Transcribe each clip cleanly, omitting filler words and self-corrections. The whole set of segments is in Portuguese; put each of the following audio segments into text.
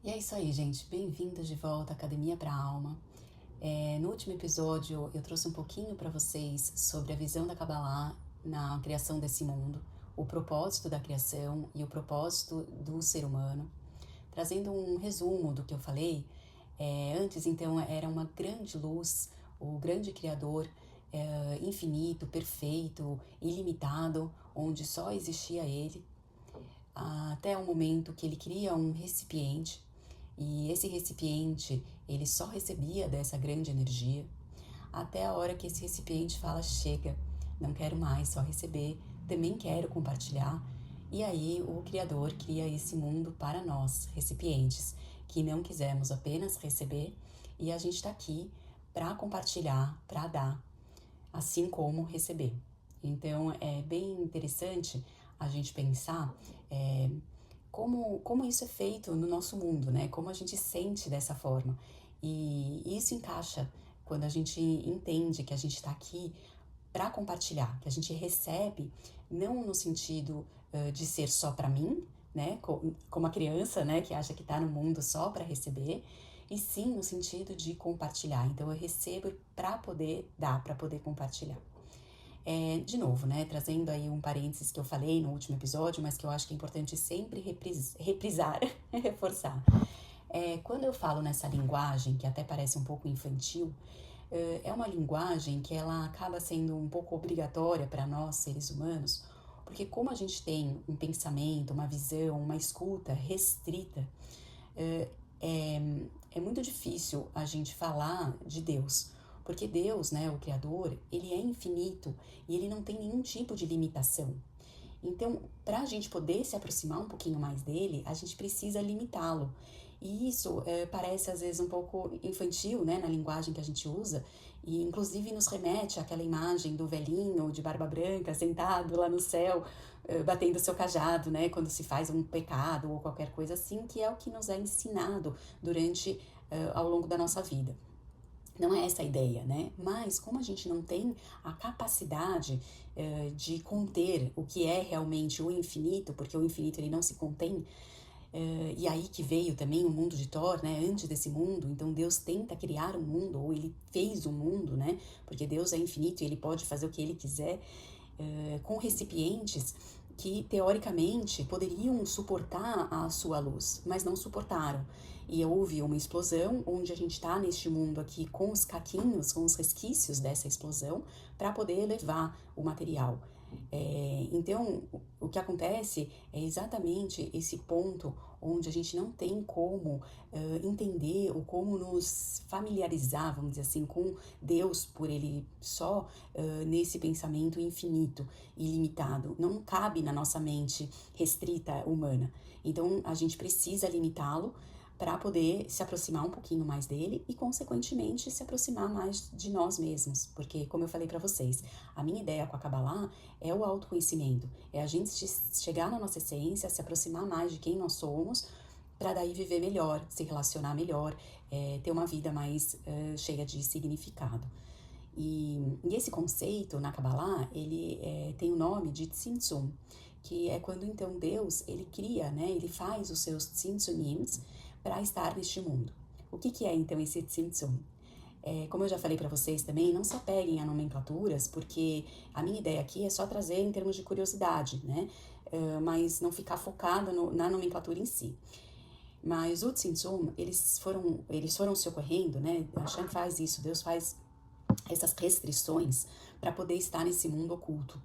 E é isso aí, gente. Bem-vindos de volta à Academia para a Alma. No último episódio, eu trouxe um pouquinho para vocês sobre a visão da Kabbalah na criação desse mundo, o propósito da criação e o propósito do ser humano. Trazendo um resumo do que eu falei, antes, então, era uma grande luz, o grande Criador, infinito, perfeito, ilimitado, onde só existia Ele, até o momento que ele cria um recipiente, e esse recipiente ele só recebia dessa grande energia, até a hora que esse recipiente fala: chega, não quero mais só receber, também quero compartilhar. E aí o Criador cria esse mundo para nós, recipientes, que não quisemos apenas receber, e a gente está aqui para compartilhar, para dar, assim como receber. Então é bem interessante a gente pensar como isso é feito no nosso mundo, né? Como a gente sente dessa forma. E isso encaixa quando a gente entende que a gente está aqui para compartilhar, que a gente recebe não no sentido de ser só para mim, né? Como a criança, né? Que acha que está no mundo só para receber, e sim no sentido de compartilhar. Então eu recebo para poder dar, para poder compartilhar. De novo, né, trazendo aí um parênteses que eu falei no último episódio, mas que eu acho que é importante sempre reprisar, reforçar. Quando eu falo nessa linguagem, que até parece um pouco infantil, é uma linguagem que ela acaba sendo um pouco obrigatória para nós, seres humanos, porque como a gente tem um pensamento, uma visão, uma escuta restrita, é, é muito difícil a gente falar de Deus, porque Deus, né, o Criador, ele é infinito e ele não tem nenhum tipo de limitação. Então, para a gente poder se aproximar um pouquinho mais dele, a gente precisa limitá-lo. E isso parece às vezes um pouco infantil, né, na linguagem que a gente usa, e inclusive nos remete àquela imagem do velhinho de barba branca sentado lá no céu, batendo seu cajado, né, quando se faz um pecado ou qualquer coisa assim, que é o que nos é ensinado durante ao longo da nossa vida. Não é essa a ideia, né? Mas como a gente não tem a capacidade de conter o que é realmente o infinito, porque o infinito ele não se contém, e aí que veio também o mundo de Thor, né? Antes desse mundo, então Deus tenta criar um mundo, ou ele fez um mundo, né? Porque Deus é infinito e ele pode fazer o que ele quiser, com recipientes que teoricamente poderiam suportar a sua luz, mas não suportaram. E houve uma explosão onde a gente está neste mundo aqui com os caquinhos, com os resquícios dessa explosão, para poder levar o material. Então, o que acontece é exatamente esse ponto onde a gente não tem como entender ou como nos familiarizar, vamos dizer assim, com Deus, por ele só nesse pensamento infinito, ilimitado. Não cabe na nossa mente restrita humana. Então, a gente precisa limitá-lo para poder se aproximar um pouquinho mais dele e, consequentemente, se aproximar mais de nós mesmos. Porque, como eu falei para vocês, a minha ideia com a Kabbalah é o autoconhecimento, é a gente chegar na nossa essência, se aproximar mais de quem nós somos, para daí viver melhor, se relacionar melhor, ter uma vida mais cheia de significado. E esse conceito na Kabbalah, ele tem o nome de Tzimtzum, que é quando então Deus, ele cria, né, ele faz os seus Tzimtzumims para estar neste mundo. O que é então esse Tzimtzum? Como eu já falei para vocês também, não se apeguem a nomenclaturas, porque a minha ideia aqui é só trazer em termos de curiosidade, né? Mas não ficar focada na nomenclatura em si. Mas o Tzimtzum, eles foram se ocorrendo, né? A Hashem faz isso, Deus faz essas restrições para poder estar nesse mundo oculto.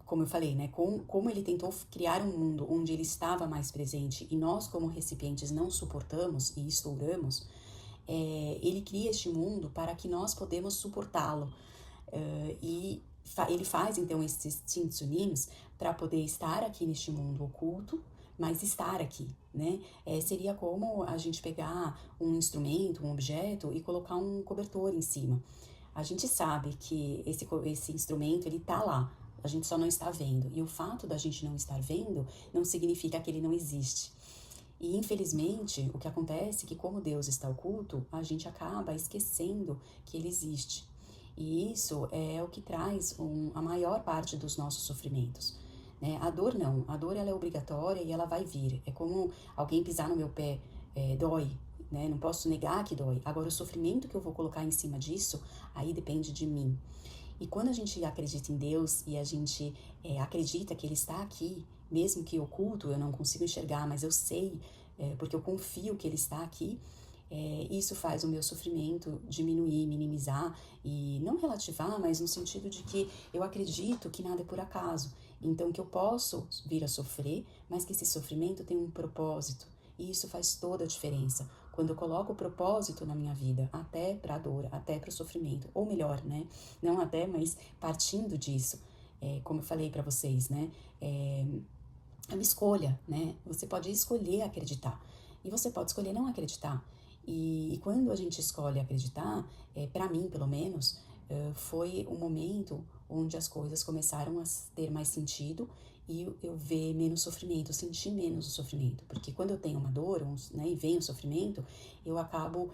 Como eu falei, né? Como ele tentou criar um mundo onde ele estava mais presente e nós, como recipientes, não suportamos e estouramos, ele cria este mundo para que nós podemos suportá-lo. Ele faz, então, esses Tzimtzunims para poder estar aqui neste mundo oculto, mas estar aqui, né? Seria como a gente pegar um instrumento, um objeto e colocar um cobertor em cima. A gente sabe que esse instrumento, ele tá lá, a gente só não está vendo. E o fato da gente não estar vendo não significa que ele não existe. E infelizmente, o que acontece é que como Deus está oculto, a gente acaba esquecendo que ele existe. E isso é o que traz a maior parte dos nossos sofrimentos. né? A dor não, a dor ela é obrigatória e ela vai vir. É como alguém pisar no meu pé, dói, né? Não posso negar que dói. Agora, o sofrimento que eu vou colocar em cima disso, aí depende de mim. E quando a gente acredita em Deus e a gente acredita que Ele está aqui, mesmo que oculto, eu não consigo enxergar, mas eu sei, porque eu confio que Ele está aqui, isso faz o meu sofrimento diminuir, minimizar e não relativar, mas no sentido de que eu acredito que nada é por acaso. Então, que eu posso vir a sofrer, mas que esse sofrimento tem um propósito. E isso faz toda a diferença. Quando eu coloco o propósito na minha vida, até para a dor, até para o sofrimento, ou melhor, né? Não até, mas partindo disso, como eu falei para vocês, né? É uma escolha, né? Você pode escolher acreditar e você pode escolher não acreditar. E quando a gente escolhe acreditar, para mim, pelo menos, foi um momento onde as coisas começaram a ter mais sentido e eu ver menos sofrimento, sentir menos o sofrimento. Porque quando eu tenho uma dor, né, e vem o sofrimento, eu acabo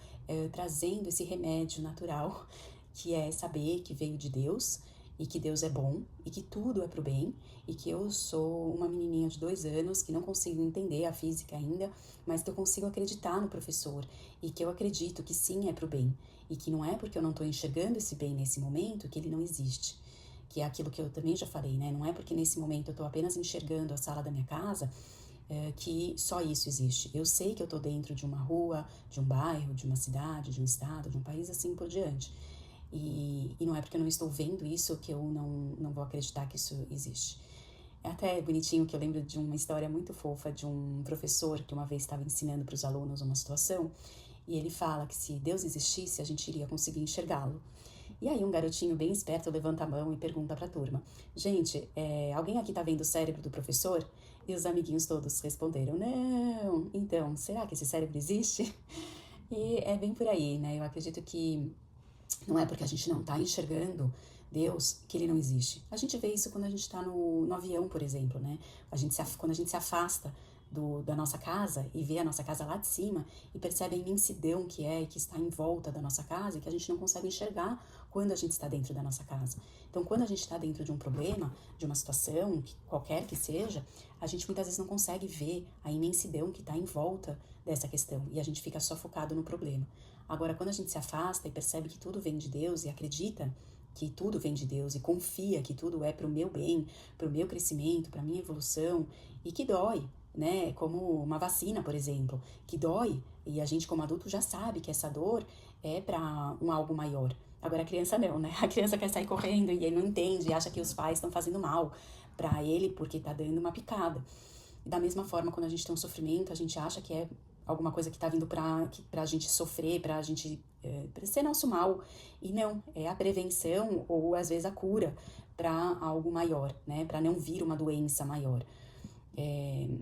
trazendo esse remédio natural, que é saber que veio de Deus e que Deus é bom e que tudo é pro bem e que eu sou uma menininha de 2 anos que não consigo entender a física ainda, mas que eu consigo acreditar no professor e que eu acredito que sim é pro bem e que não é porque eu não estou enxergando esse bem nesse momento que ele não existe. Que é aquilo que eu também já falei, né? Não é porque nesse momento eu estou apenas enxergando a sala da minha casa que só isso existe. Eu sei que eu estou dentro de uma rua, de um bairro, de uma cidade, de um estado, de um país, assim por diante. E não é porque eu não estou vendo isso que eu não vou acreditar que isso existe. É até bonitinho que eu lembro de uma história muito fofa de um professor que uma vez estava ensinando para os alunos uma situação e ele fala que se Deus existisse, a gente iria conseguir enxergá-lo. E aí um garotinho bem esperto levanta a mão e pergunta para a turma: gente, alguém aqui tá vendo o cérebro do professor? E os amiguinhos todos responderam: não. Então, será que esse cérebro existe? E é bem por aí, né? Eu acredito que não é porque a gente não está enxergando Deus que ele não existe. A gente vê isso quando a gente está no avião, por exemplo, né? Quando a gente se afasta da nossa casa e vê a nossa casa lá de cima e percebe a imensidão que é e que está em volta da nossa casa e que a gente não consegue enxergar quando a gente está dentro da nossa casa. Então, quando a gente está dentro de um problema, de uma situação, qualquer que seja, a gente muitas vezes não consegue ver a imensidão que está em volta dessa questão e a gente fica só focado no problema. Agora, quando a gente se afasta e percebe que tudo vem de Deus e acredita que tudo vem de Deus e confia que tudo é para o meu bem, para o meu crescimento, para a minha evolução e que dói, né? Como uma vacina, por exemplo, que dói e a gente como adulto já sabe que essa dor é para algo maior. Agora a criança não, né? A criança quer sair correndo e ele não entende e acha que os pais estão fazendo mal para ele porque tá dando uma picada. E da mesma forma, quando a gente tem um sofrimento, a gente acha que é alguma coisa que tá vindo pra gente sofrer, pra gente pra ser nosso mal. E não, é a prevenção ou às vezes a cura para algo maior, né? Para não vir uma doença maior.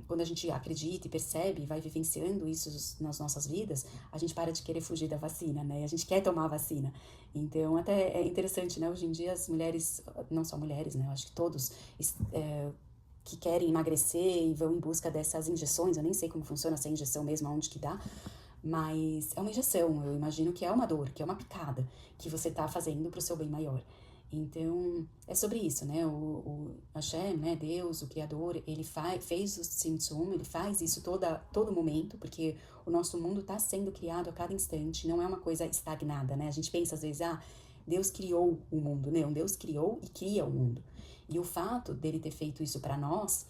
Quando a gente acredita e percebe e vai vivenciando isso nas nossas vidas, a gente para de querer fugir da vacina, né? A gente quer tomar a vacina. Então, até é interessante, né? Hoje em dia as mulheres, não só mulheres, né? Eu acho que todos que querem emagrecer e vão em busca dessas injeções, eu nem sei como funciona essa injeção mesmo, aonde que dá, mas é uma injeção, eu imagino que é uma dor, que é uma picada, que você tá fazendo pro seu bem maior. Então, é sobre isso, né? O Hashem, né? Deus, o Criador, ele fez o Tzimtzum, ele faz isso todo momento, porque o nosso mundo está sendo criado a cada instante, não é uma coisa estagnada, né? A gente pensa às vezes, Deus criou o mundo. Não, Deus criou e cria o mundo. E o fato dele ter feito isso para nós,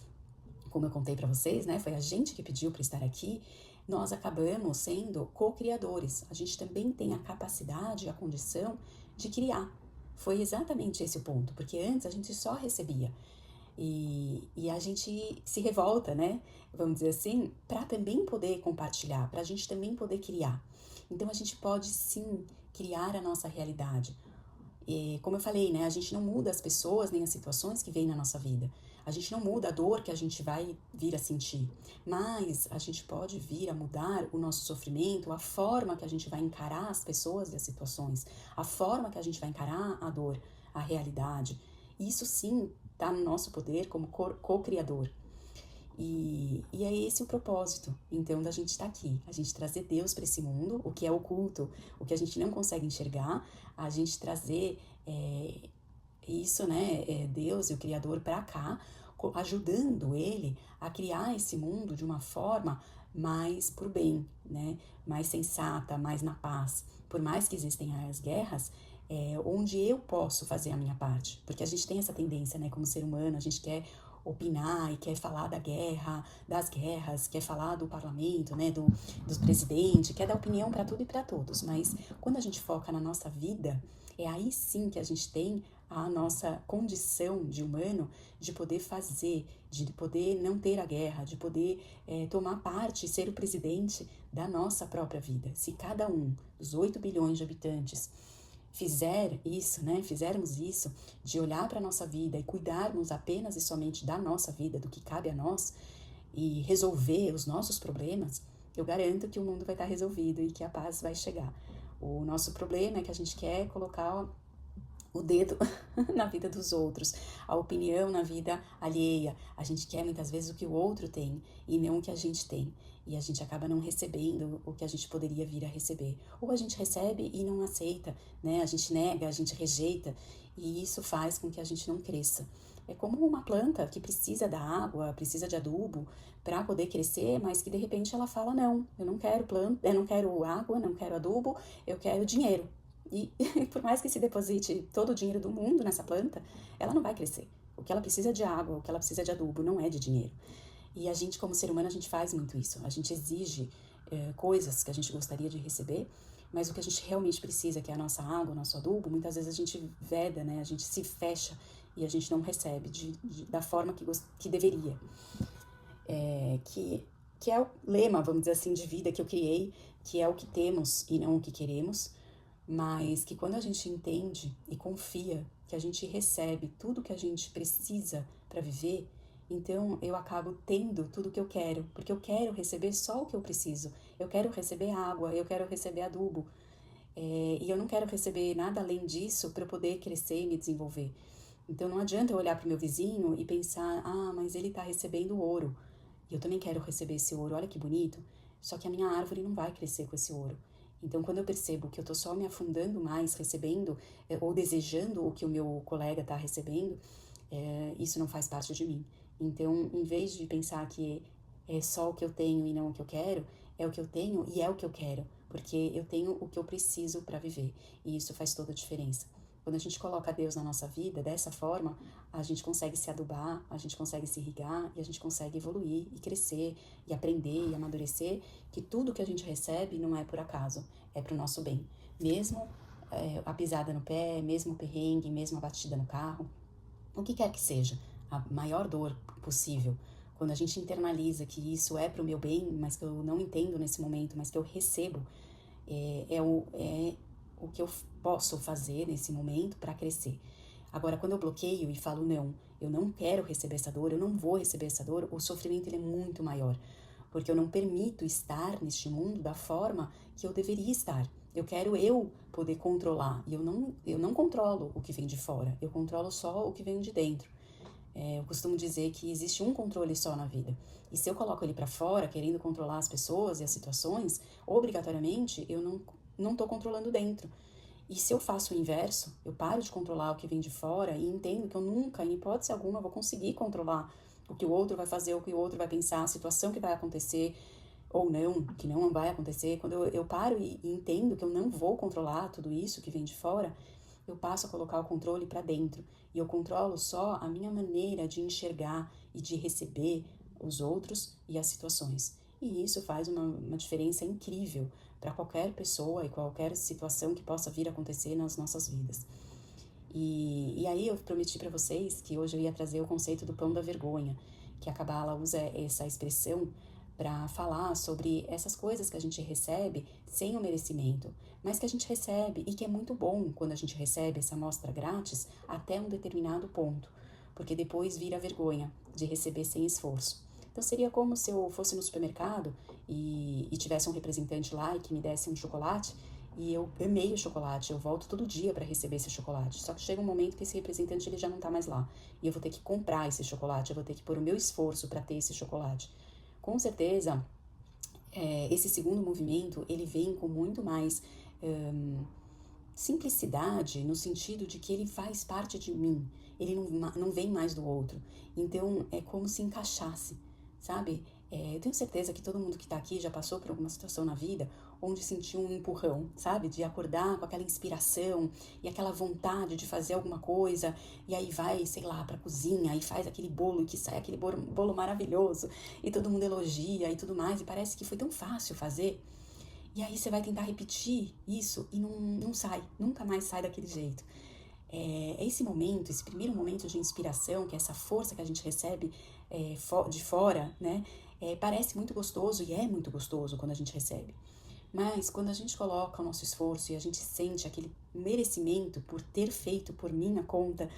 como eu contei para vocês, né? Foi a gente que pediu para estar aqui. Nós acabamos sendo co-criadores. A gente também tem a capacidade, a condição de criar. Foi exatamente esse o ponto, porque antes a gente só recebia. E a gente se revolta, né? Vamos dizer assim, para também poder compartilhar, para a gente também poder criar. Então a gente pode sim criar a nossa realidade. E, como eu falei, né, a gente não muda as pessoas nem as situações que vêm na nossa vida. A gente não muda a dor que a gente vai vir a sentir. Mas a gente pode vir a mudar o nosso sofrimento, a forma que a gente vai encarar as pessoas e as situações, a forma que a gente vai encarar a dor, a realidade. Isso sim está no nosso poder como co-criador. E é esse o propósito, então, da gente estar aqui. A gente trazer Deus para esse mundo, o que é oculto, o que a gente não consegue enxergar, a gente trazer isso, né, Deus e o Criador para cá, ajudando ele a criar esse mundo de uma forma mais pro bem, né? Mais sensata, mais na paz. Por mais que existem as guerras, onde eu posso fazer a minha parte. Porque a gente tem essa tendência, né? Como ser humano, a gente quer opinar e quer falar da guerra, das guerras, quer falar do parlamento, né? Do presidente, quer dar opinião para tudo e para todos. Mas quando a gente foca na nossa vida, é aí sim que a gente tem a nossa condição de humano de poder fazer, de poder não ter a guerra, de poder tomar parte e ser o presidente da nossa própria vida. Se cada um dos 8 bilhões de habitantes fizer isso, né, fizermos isso, de olhar para a nossa vida e cuidarmos apenas e somente da nossa vida, do que cabe a nós, e resolver os nossos problemas, eu garanto que o mundo vai estar resolvido e que a paz vai chegar. O nosso problema é que a gente quer colocar o dedo na vida dos outros, a opinião na vida alheia. A gente quer muitas vezes o que o outro tem e não o que a gente tem. E a gente acaba não recebendo o que a gente poderia vir a receber. Ou a gente recebe e não aceita, né? A gente nega, a gente rejeita, e isso faz com que a gente não cresça. É como uma planta que precisa da água, precisa de adubo para poder crescer, mas que de repente ela fala: não, eu não quero planta, eu não quero água, não quero adubo, eu quero dinheiro. E por mais que se deposite todo o dinheiro do mundo nessa planta, ela não vai crescer. O que ela precisa é de água, o que ela precisa é de adubo, não é de dinheiro. E a gente, como ser humano, a gente faz muito isso. A gente exige coisas que a gente gostaria de receber, mas o que a gente realmente precisa, que é a nossa água, o nosso adubo, muitas vezes a gente veda, né? A gente se fecha e a gente não recebe da forma que deveria. Que é o lema, vamos dizer assim, de vida que eu criei, que é o que temos e não o que queremos, mas que quando a gente entende e confia que a gente recebe tudo que a gente precisa para viver, então eu acabo tendo tudo o que eu quero, porque eu quero receber só o que eu preciso. Eu quero receber água, eu quero receber adubo, e eu não quero receber nada além disso para eu poder crescer e me desenvolver. Então não adianta eu olhar para o meu vizinho e pensar: ah, mas ele está recebendo ouro, e eu também quero receber esse ouro, olha que bonito. Só que a minha árvore não vai crescer com esse ouro. Então, quando eu percebo que eu tô só me afundando mais, recebendo ou desejando o que o meu colega tá recebendo, isso não faz parte de mim. Então, em vez de pensar que é só o que eu tenho e não o que eu quero, é o que eu tenho e é o que eu quero, porque eu tenho o que eu preciso para viver. E isso faz toda a diferença. Quando a gente coloca Deus na nossa vida dessa forma, a gente consegue se adubar, a gente consegue se irrigar e a gente consegue evoluir e crescer e aprender e amadurecer, que tudo que a gente recebe não é por acaso, é pro nosso bem. Mesmo a pisada no pé, mesmo o perrengue, mesmo a batida no carro, o que quer que seja, a maior dor possível. Quando a gente internaliza que isso é pro meu bem, mas que eu não entendo nesse momento, mas que eu recebo, é o que eu posso fazer nesse momento para crescer. Agora, quando eu bloqueio e falo: não, eu não quero receber essa dor, eu não vou receber essa dor, o sofrimento ele é muito maior, porque eu não permito estar neste mundo da forma que eu deveria estar. Eu quero eu poder controlar, e eu não controlo o que vem de fora, eu controlo só o que vem de dentro. Eu costumo dizer que existe um controle só na vida. E se eu coloco ele para fora, querendo controlar as pessoas e as situações, obrigatoriamente eu não estou controlando dentro. E se eu faço o inverso, eu paro de controlar o que vem de fora e entendo que eu nunca, em hipótese alguma, vou conseguir controlar o que o outro vai fazer, o que o outro vai pensar, a situação que vai acontecer ou não, que não vai acontecer. Quando eu paro e entendo que eu não vou controlar tudo isso que vem de fora, eu passo a colocar o controle para dentro. E eu controlo só a minha maneira de enxergar e de receber os outros e as situações. E isso faz uma diferença incrível para qualquer pessoa e qualquer situação que possa vir a acontecer nas nossas vidas. E aí eu prometi para vocês que hoje eu ia trazer o conceito do pão da vergonha, que a Cabala usa essa expressão para falar sobre essas coisas que a gente recebe sem o merecimento, mas que a gente recebe e que é muito bom quando a gente recebe essa amostra grátis até um determinado ponto, porque depois vira vergonha de receber sem esforço. Então seria como se eu fosse no supermercado e tivesse um representante lá e que me desse um chocolate, e eu amei o chocolate, eu volto todo dia para receber esse chocolate. Só que chega um momento que esse representante ele já não tá mais lá, e eu vou ter que comprar esse chocolate, eu vou ter que pôr o meu esforço para ter esse chocolate. Com certeza, esse segundo movimento, ele vem com muito mais simplicidade, no sentido de que ele faz parte de mim. ele não vem mais do outro. Então, é como se encaixasse, sabe? Eu tenho certeza que todo mundo que tá aqui já passou por alguma situação na vida onde sentiu um empurrão, sabe? De acordar com aquela inspiração e aquela vontade de fazer alguma coisa, e aí vai, sei lá, pra cozinha e faz aquele bolo, que sai aquele bolo maravilhoso, e todo mundo elogia e tudo mais, e parece que foi tão fácil fazer. E aí você vai tentar repetir isso e não sai, nunca mais sai daquele jeito. Esse momento, esse primeiro momento de inspiração, que é essa força que a gente recebe de fora, né? Parece muito gostoso e é muito gostoso quando a gente recebe. Mas quando a gente coloca o nosso esforço e a gente sente aquele merecimento por ter feito por minha conta,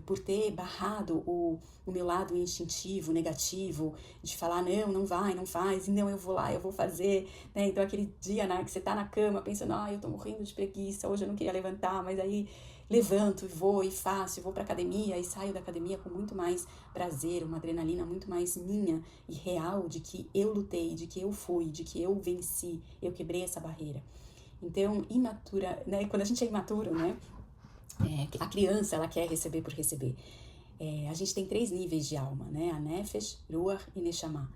por ter barrado o meu lado instintivo, negativo, de falar, não vai, não faz, e não, eu vou lá, eu vou fazer, né? Então aquele dia, né, que você tá na cama pensando, eu tô morrendo de preguiça, hoje eu não queria levantar, mas aí levanto e vou e faço, e vou pra academia e saio da academia com muito mais prazer, uma adrenalina muito mais minha e real de que eu lutei, de que eu fui, de que eu venci, eu quebrei essa barreira. Então, imatura, né? Quando a gente é imaturo, né? A criança, ela quer receber por receber. A gente tem 3 níveis de alma, né? A Nefesh, Ruach e Neshama.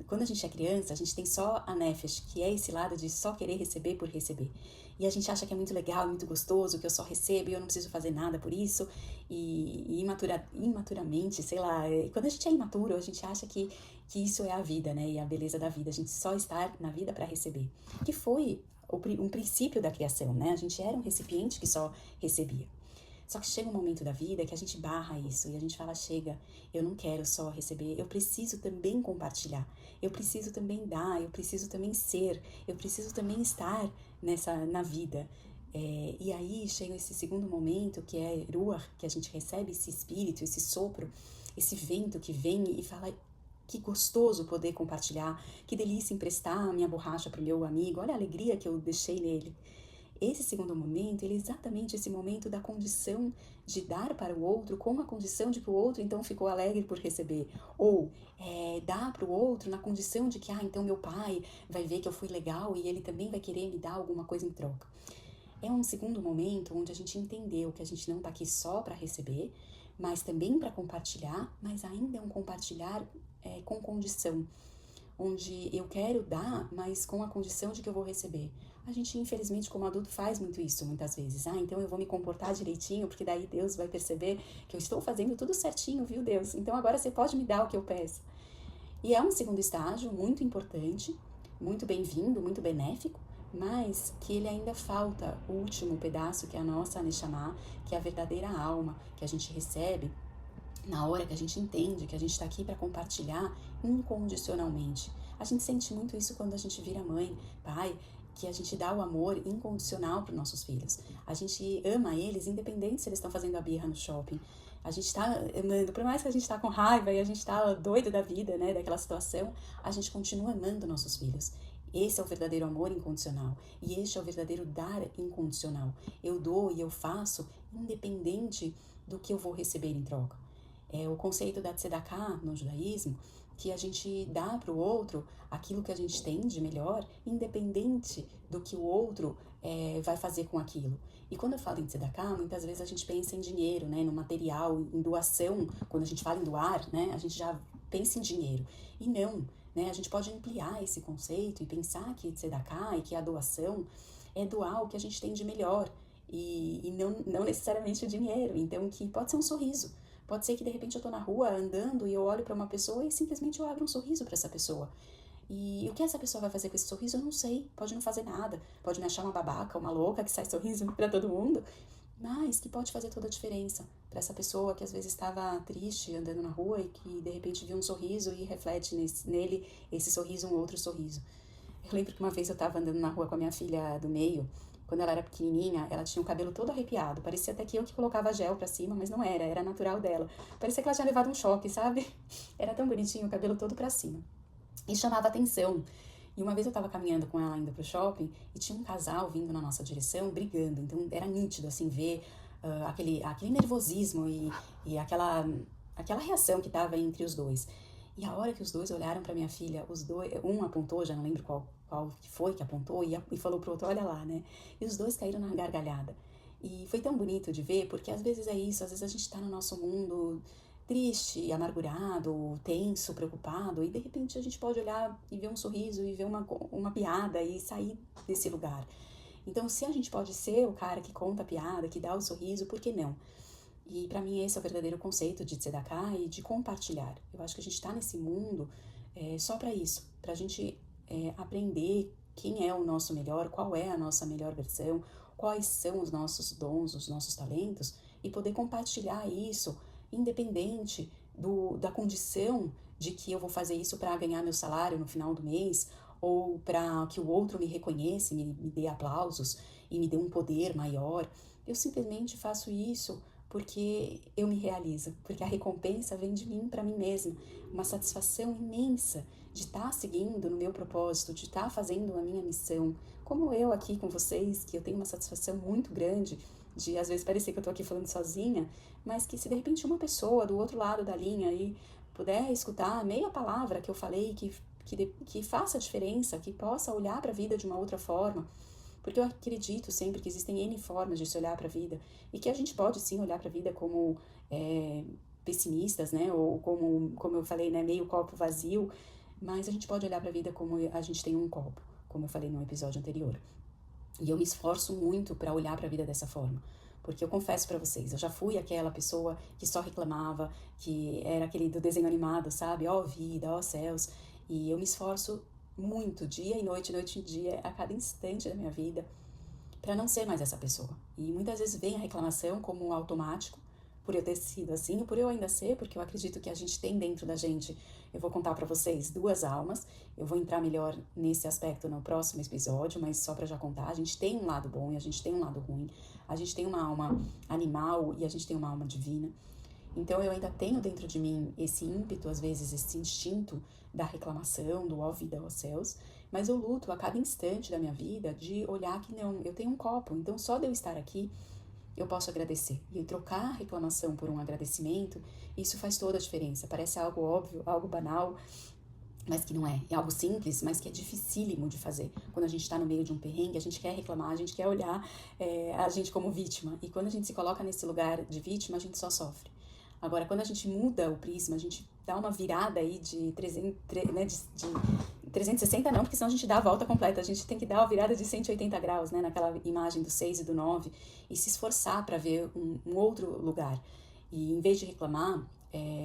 Quando a gente é criança, a gente tem só a Nefesh, que é esse lado de só querer receber por receber. E a gente acha que é muito legal, muito gostoso, que eu só recebo e eu não preciso fazer nada por isso. E imaturamente, sei lá, quando a gente é imaturo, a gente acha que isso é a vida, né? E a beleza da vida. A gente só está na vida para receber. Que foi um princípio da criação, né? A gente era um recipiente que só recebia. Só que chega um momento da vida que a gente barra isso e a gente fala, chega, eu não quero só receber, eu preciso também compartilhar, eu preciso também dar, eu preciso também ser, eu preciso também estar na vida. E aí chega esse segundo momento que é Ruach, que a gente recebe esse espírito, esse sopro, esse vento que vem e fala, que gostoso poder compartilhar, que delícia emprestar a minha borracha para o meu amigo, olha a alegria que eu deixei nele. Esse segundo momento, ele é exatamente esse momento da condição de dar para o outro com a condição de que o outro então ficou alegre por receber. Ou dar para o outro na condição de que, então meu pai vai ver que eu fui legal e ele também vai querer me dar alguma coisa em troca. É um segundo momento onde a gente entendeu que a gente não está aqui só para receber, mas também para compartilhar, mas ainda é um compartilhar com condição. Onde eu quero dar, mas com a condição de que eu vou receber. A gente, infelizmente, como adulto, faz muito isso, muitas vezes. Então eu vou me comportar direitinho, porque daí Deus vai perceber que eu estou fazendo tudo certinho, viu, Deus? Então agora você pode me dar o que eu peço. E é um segundo estágio muito importante, muito bem-vindo, muito benéfico, mas que ele ainda falta o último pedaço, que é a nossa Neshama, que é a verdadeira alma, que a gente recebe na hora que a gente entende que a gente está aqui para compartilhar incondicionalmente. A gente sente muito isso quando a gente vira mãe, pai, que a gente dá o amor incondicional para os nossos filhos. A gente ama eles, independente se eles estão fazendo a birra no shopping. A gente está amando, por mais que a gente está com raiva e a gente está doido da vida, né, daquela situação, a gente continua amando nossos filhos. Esse é o verdadeiro amor incondicional. E este é o verdadeiro dar incondicional. Eu dou e eu faço independente do que eu vou receber em troca. O conceito da tzedakah no judaísmo, que a gente dá para o outro aquilo que a gente tem de melhor, independente do que o outro vai fazer com aquilo. E quando eu falo em tzedakah, muitas vezes a gente pensa em dinheiro, né, no material, em doação. Quando a gente fala em doar, né, a gente já pensa em dinheiro. E não, né, a gente pode ampliar esse conceito e pensar que tzedakah e que a doação é doar o que a gente tem de melhor. E não necessariamente o dinheiro. Então, que pode ser um sorriso. Pode ser que de repente eu tô na rua andando e eu olho para uma pessoa e simplesmente eu abro um sorriso para essa pessoa. E o que essa pessoa vai fazer com esse sorriso eu não sei. Pode não fazer nada. Pode me achar uma babaca, uma louca que sai sorriso para todo mundo. Mas que pode fazer toda a diferença para essa pessoa que às vezes estava triste andando na rua e que de repente viu um sorriso e reflete nele esse sorriso, um outro sorriso. Eu lembro que uma vez eu estava andando na rua com a minha filha do meio. Quando ela era pequenininha, ela tinha o cabelo todo arrepiado. Parecia até que eu que colocava gel pra cima, mas não era, era natural dela. Parecia que ela tinha levado um choque, sabe? Era tão bonitinho, o cabelo todo pra cima. E chamava atenção. E uma vez eu tava caminhando com ela indo pro shopping e tinha um casal vindo na nossa direção, brigando. Então era nítido, assim, ver aquele nervosismo e aquela reação que tava entre os dois. E a hora que os dois olharam pra minha filha, um apontou, já não lembro qual que foi que apontou, e falou pro outro, olha lá, né? E os dois caíram na gargalhada. E foi tão bonito de ver, porque às vezes é isso, às vezes a gente está no nosso mundo triste, amargurado, tenso, preocupado, e de repente a gente pode olhar e ver um sorriso e ver uma piada e sair desse lugar. Então, se a gente pode ser o cara que conta a piada, que dá o sorriso, por que não? E para mim esse é o verdadeiro conceito de tzedakah e de compartilhar. Eu acho que a gente está nesse mundo só para isso, para a gente aprender quem é o nosso melhor, qual é a nossa melhor versão, quais são os nossos dons, os nossos talentos, e poder compartilhar isso, independente da condição de que eu vou fazer isso para ganhar meu salário no final do mês, ou para que o outro me reconheça, me dê aplausos e me dê um poder maior. Eu simplesmente faço isso porque eu me realizo, porque a recompensa vem de mim para mim mesma, uma satisfação imensa de estar seguindo no meu propósito, de estar fazendo a minha missão, como eu aqui com vocês, que eu tenho uma satisfação muito grande de às vezes parecer que eu tô aqui falando sozinha, mas que se de repente uma pessoa do outro lado da linha aí puder escutar meia palavra que eu falei, que faça diferença, que possa olhar para a vida de uma outra forma, porque eu acredito sempre que existem N formas de se olhar para a vida e que a gente pode sim olhar para a vida como pessimistas, né? Ou como eu falei, né? Meio copo vazio, mas a gente pode olhar para a vida como a gente tem um copo, como eu falei no episódio anterior. E eu me esforço muito para olhar para a vida dessa forma. Porque eu confesso para vocês, eu já fui aquela pessoa que só reclamava, que era aquele do desenho animado, sabe? Ó vida, ó céus. E eu me esforço muito, dia e noite e dia, a cada instante da minha vida, para não ser mais essa pessoa. E muitas vezes vem a reclamação como um automático, por eu ter sido assim, e por eu ainda ser, porque eu acredito que a gente tem dentro da gente, eu vou contar para vocês, duas almas, eu vou entrar melhor nesse aspecto no próximo episódio, mas só para já contar, a gente tem um lado bom e a gente tem um lado ruim, a gente tem uma alma animal e a gente tem uma alma divina. Então eu ainda tenho dentro de mim esse ímpeto, às vezes esse instinto da reclamação, do ó vida, ó céus, mas eu luto a cada instante da minha vida de olhar que não, eu tenho um copo, então só de eu estar aqui eu posso agradecer. E trocar a reclamação por um agradecimento, isso faz toda a diferença. Parece algo óbvio, algo banal, mas que não é. É algo simples, mas que é dificílimo de fazer. Quando a gente está no meio de um perrengue, a gente quer reclamar, a gente quer olhar a gente como vítima. E quando a gente se coloca nesse lugar de vítima, a gente só sofre. Agora, quando a gente muda o prisma, a gente dá uma virada aí de 360 não, porque senão a gente dá a volta completa, a gente tem que dar a virada de 180 graus, né, naquela imagem do 6 e do 9, e se esforçar para ver um outro lugar. E em vez de reclamar,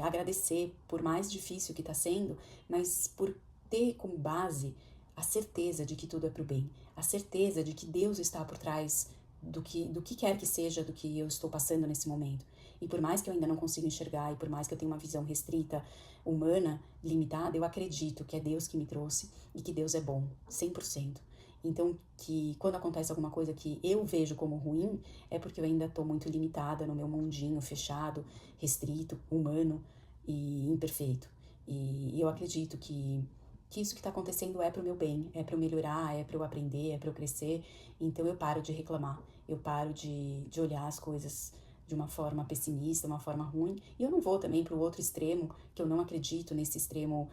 agradecer por mais difícil que está sendo, mas por ter como base a certeza de que tudo é para o bem, a certeza de que Deus está por trás do que quer que seja do que eu estou passando nesse momento. E por mais que eu ainda não consiga enxergar, e por mais que eu tenha uma visão restrita, humana, limitada, eu acredito que é Deus que me trouxe e que Deus é bom, 100%. Então, que quando acontece alguma coisa que eu vejo como ruim, é porque eu ainda estou muito limitada no meu mundinho fechado, restrito, humano e imperfeito. E eu acredito que isso que está acontecendo é para o meu bem, é para eu melhorar, é para eu aprender, é para eu crescer. Então eu paro de reclamar, eu paro de olhar as coisas de uma forma pessimista, uma forma ruim. E eu não vou também para o outro extremo, que eu não acredito nesse extremo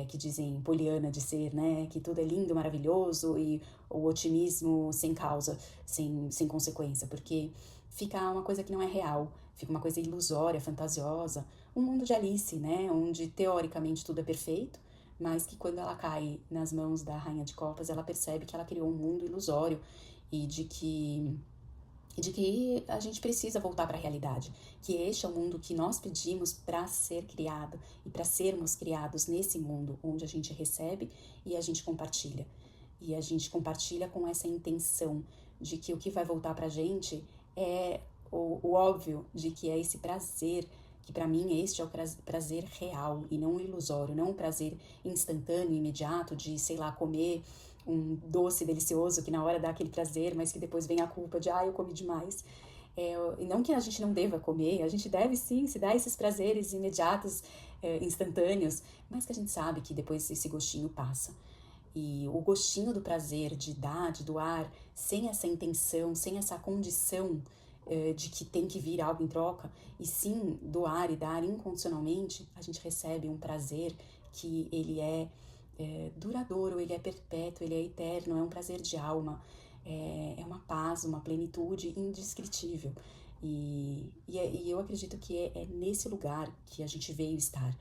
que dizem poliana de ser, né? Que tudo é lindo, maravilhoso e o otimismo sem causa, sem consequência, porque fica uma coisa que não é real, fica uma coisa ilusória, fantasiosa, um mundo de Alice, né? Onde teoricamente tudo é perfeito, mas que quando ela cai nas mãos da Rainha de Copas, ela percebe que ela criou um mundo ilusório e de que a gente precisa voltar para a realidade, que este é o mundo que nós pedimos para ser criado e para sermos criados nesse mundo onde a gente recebe e a gente compartilha. E a gente compartilha com essa intenção de que o que vai voltar para a gente é o óbvio de que é esse prazer, que para mim este é o prazer real e não ilusório, não um prazer instantâneo, imediato de, sei lá, comer um doce delicioso que na hora dá aquele prazer, mas que depois vem a culpa de, eu comi demais. E não que a gente não deva comer, a gente deve sim se dar esses prazeres imediatos, instantâneos, mas que a gente sabe que depois esse gostinho passa. E o gostinho do prazer, de dar, de doar, sem essa intenção, sem essa condição de que tem que vir algo em troca, e sim doar e dar incondicionalmente, a gente recebe um prazer que ele é duradouro, ele é perpétuo, ele é eterno, é um prazer de alma. é uma paz, uma plenitude indescritível. E eu acredito que é nesse lugar que a gente veio estar.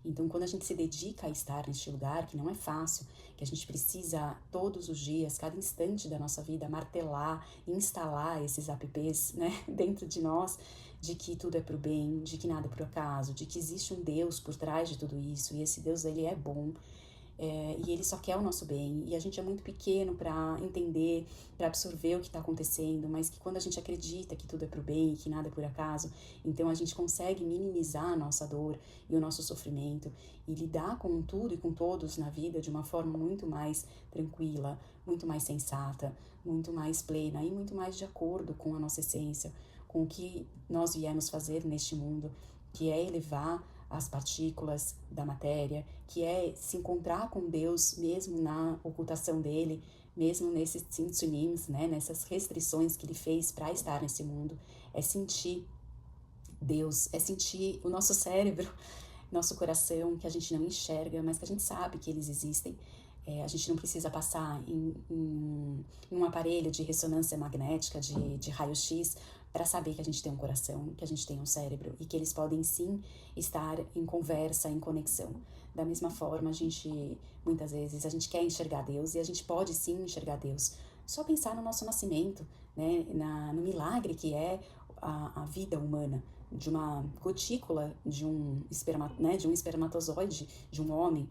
Então, quando a gente se dedica a estar neste lugar, que não é fácil, que a gente precisa todos os dias, cada instante da nossa vida, martelar, instalar esses apps, né, dentro de nós, de que tudo é pro bem, de que nada é por acaso, de que existe um Deus por trás de tudo isso, e esse Deus, ele é bom, e ele só quer o nosso bem, e a gente é muito pequeno para entender, para absorver o que está acontecendo, mas que quando a gente acredita que tudo é pro bem e que nada é por acaso, então a gente consegue minimizar a nossa dor e o nosso sofrimento e lidar com tudo e com todos na vida de uma forma muito mais tranquila, muito mais sensata, muito mais plena e muito mais de acordo com a nossa essência, com o que nós viemos fazer neste mundo, que é elevar as partículas da matéria, que é se encontrar com Deus mesmo na ocultação dele, mesmo nesses tzintzunims, né, nessas restrições que ele fez para estar nesse mundo, é sentir Deus, é sentir o nosso cérebro, nosso coração, que a gente não enxerga, mas que a gente sabe que eles existem. A gente não precisa passar em um aparelho de ressonância magnética, de raio-x, para saber que a gente tem um coração, que a gente tem um cérebro e que eles podem sim estar em conversa, em conexão. Da mesma forma, muitas vezes, a gente quer enxergar Deus e a gente pode sim enxergar Deus. Só pensar no nosso nascimento, né, no milagre que é a vida humana, de uma gotícula de um espermatozoide de um homem,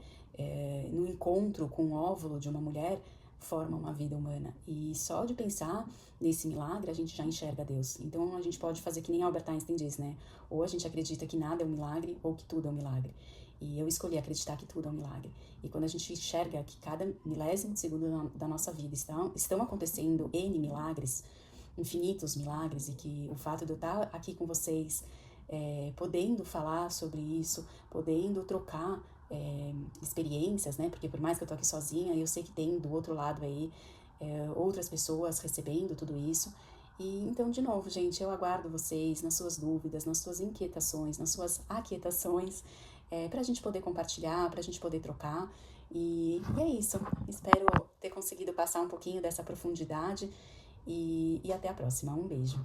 no encontro com o óvulo de uma mulher, forma uma vida humana. E só de pensar nesse milagre, a gente já enxerga Deus. Então, a gente pode fazer que nem Albert Einstein diz, né? Ou a gente acredita que nada é um milagre, ou que tudo é um milagre. E eu escolhi acreditar que tudo é um milagre. E quando a gente enxerga que cada milésimo de segundo da nossa vida estão acontecendo N milagres, infinitos milagres, e que o fato de eu estar aqui com vocês, podendo falar sobre isso, podendo trocar experiências, né? Porque por mais que eu tô aqui sozinha, eu sei que tem do outro lado aí outras pessoas recebendo tudo isso. E então, de novo, gente, eu aguardo vocês nas suas dúvidas, nas suas inquietações, nas suas aquietações, para a gente poder compartilhar, para a gente poder trocar. E é isso. Espero ter conseguido passar um pouquinho dessa profundidade e até a próxima. Um beijo.